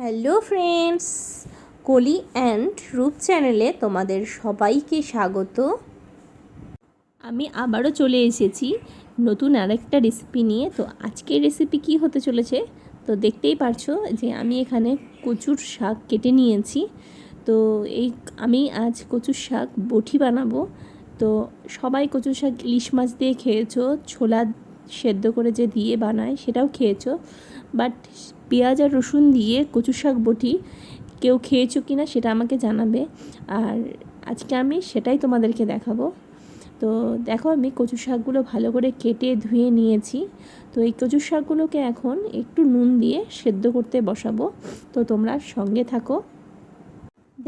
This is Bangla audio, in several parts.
হ্যালো ফ্রেন্ডস, কোলি অ্যান্ড রূপ চ্যানেলে তোমাদের সবাইকে স্বাগত। আমি আবারও চলে এসেছি নতুন আরেকটা রেসিপি নিয়ে। তো আজকের রেসিপি কি হতে চলেছে তো দেখতেই পারছো যে আমি এখানে কচুর শাক কেটে নিয়েছি। তো আমি আজ কচুর শাক বটি বানাবো। তো সবাই কচুর শাক ইলিশ মাছ দিয়ে খেয়েছো, ছোলা সেদ্ধ করে যে দিয়ে বানায় সেটাও খেয়েছো, বাট পেঁয়াজ আর রসুন দিয়ে কচুর শাক বটি কেউ খেয়েছো কি না সেটা আমাকে জানাবে। আর আজকে আমি সেটাই তোমাদেরকে দেখাবো। তো দেখো, আমি কচু শাকগুলো ভালো করে কেটে ধুয়ে নিয়েছি। তো এই কচু শাকগুলোকে এখন একটু নুন দিয়ে সেদ্ধ করতে বসাবো। তো তোমরা সঙ্গে থাকো।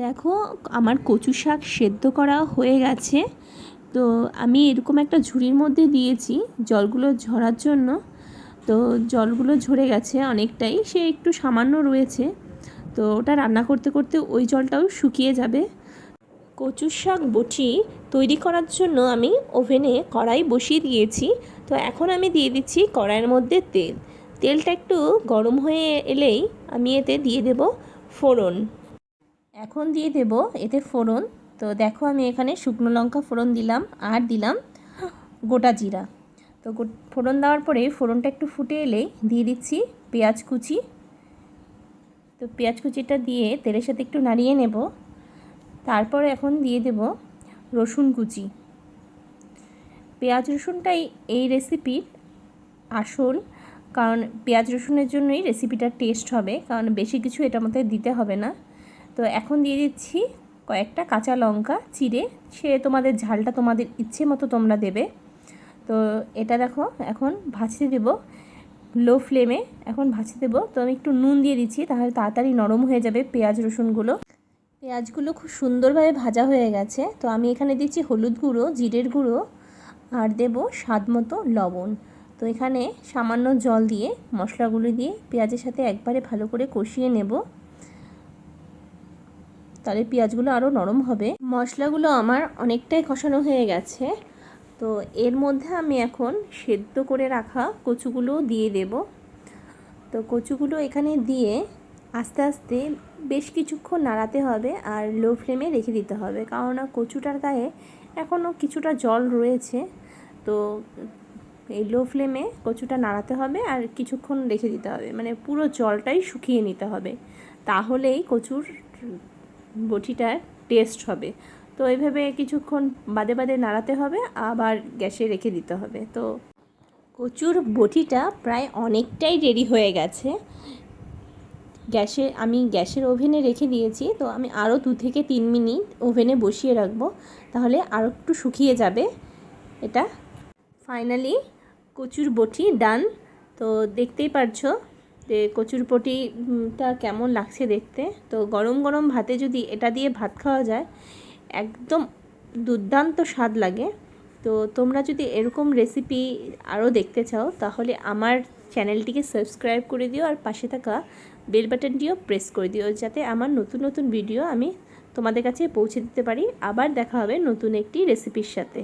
দেখো, আমার কচু শাক সেদ্ধ করা হয়ে গেছে। তো আমি এরকম একটা ঝুড়ির মধ্যে দিয়েছি জলগুলো ঝরার জন্য। তো জলগুলো ঝরে গেছে অনেকটাই, সে একটু সামান্য রয়েছে। তো ওটা রান্না করতে করতে ওই জলটাও শুকিয়ে যাবে। কচুর শাক বটি তৈরি করার জন্য আমি ওভেনে কড়াই বসিয়ে দিয়েছি। তো এখন আমি দিয়ে দিচ্ছি কড়াইয়ের মধ্যে তেলটা একটু গরম হয়ে এলেই আমি এতে দিয়ে দেব ফোড়ন। এখন দিয়ে দেব এতে ফোড়ন। তো দেখো, আমি এখানে শুকনো লঙ্কা ফোড়ন দিলাম আর দিলাম গোটা জিরা। তো ফোড়ন দেওয়ার পরে ফোড়নটা একটু ফুটে এলেই দিয়ে দিচ্ছি পেঁয়াজ কুচি। তো পেঁয়াজ কুচিটা দিয়ে তেলের সাথে একটু নাড়িয়ে নেব। তারপরে এখন দিয়ে দেব রসুন কুচি। পেঁয়াজ রসুনটাই এই রেসিপির আসল, কারণ পেঁয়াজ রসুনের জন্যই রেসিপিটার টেস্ট হবে, কারণ বেশি কিছু এটার মধ্যে দিতে হবে না। তো এখন দিয়ে দিচ্ছি কয়েকটা কাঁচা লঙ্কা চিড়ে, সে তোমাদের ঝালটা তোমাদের ইচ্ছে মতো তোমরা দেবে। তো এটা দেখো এখন ভাজতে দেব লো ফ্লেমে, এখন ভাজতে দেবো। তো আমি একটু নুন দিয়ে দিচ্ছি, তাহলে তাড়াতাড়ি নরম হয়ে যাবে পেঁয়াজ রসুনগুলো। পেঁয়াজগুলো খুব সুন্দরভাবে ভাজা হয়ে গেছে। তো আমি এখানে দিচ্ছি হলুদ গুঁড়ো, জিরের গুঁড়ো আর দেব স্বাদ মতো লবণ। তো এখানে সামান্য জল দিয়ে মশলাগুলো দিয়ে পেঁয়াজের সাথে একবারে ভালো করে কষিয়ে নেব, তাহলে পেঁয়াজগুলো আরও নরম হবে। মশলাগুলো আমার অনেকটাই কষানো হয়ে গেছে। তো এর মধ্যে আমি এখন সেদ্ধ করে রাখা কচুগুলো দিয়ে দেব। তো কচুগুলো এখানে দিয়ে আস্তে আস্তে বেশ কিছুক্ষণ নাড়াতে হবে আর লো ফ্লেমে রেখে দিতে হবে, কারণ কচুটার গায়ে এখনও কিছুটা জল রয়েছে। তো এই লো ফ্লেমে কচুটা নাড়াতে হবে আর কিছুক্ষণ রেখে দিতে হবে, মানে পুরো জলটাই শুকিয়ে নিতে হবে, তাহলেই কচুর বটিটার টেস্ট হবে। তো এইভাবে কিছুক্ষণ বাদে বাদে নাড়াতে হবে, আবার গ্যাসে রেখে দিতে হবে। তো কচুর বটিটা প্রায় অনেকটাই রেডি হয়ে গেছে। আমি গ্যাসের ওভেনে রেখে দিয়েছি। তো আমি আরও 2 থেকে 3 মিনিট ওভেনে বসিয়ে রাখবো, তাহলে আরও একটু শুকিয়ে যাবে এটা। ফাইনালি কচুর বটি ডান। তো দেখতেই পারছো যে কচুর বটিটা কেমন লাগছে দেখতে। তো গরম গরম ভাতে যদি এটা দিয়ে ভাত খাওয়া যায়, একদম দুর্দান্ত স্বাদ লাগে। তো তোমরা যদি এরকম রেসিপি আরও দেখতে চাও, তাহলে আমার চ্যানেলটিকে সাবস্ক্রাইব করে দিও আর পাশে থাকা বেল বাটনটিও প্রেস করে দিও, যাতে আমার নতুন নতুন ভিডিও আমি তোমাদের কাছে পৌঁছে দিতে পারি। আবার দেখা হবে নতুন একটি রেসিপির সাথে।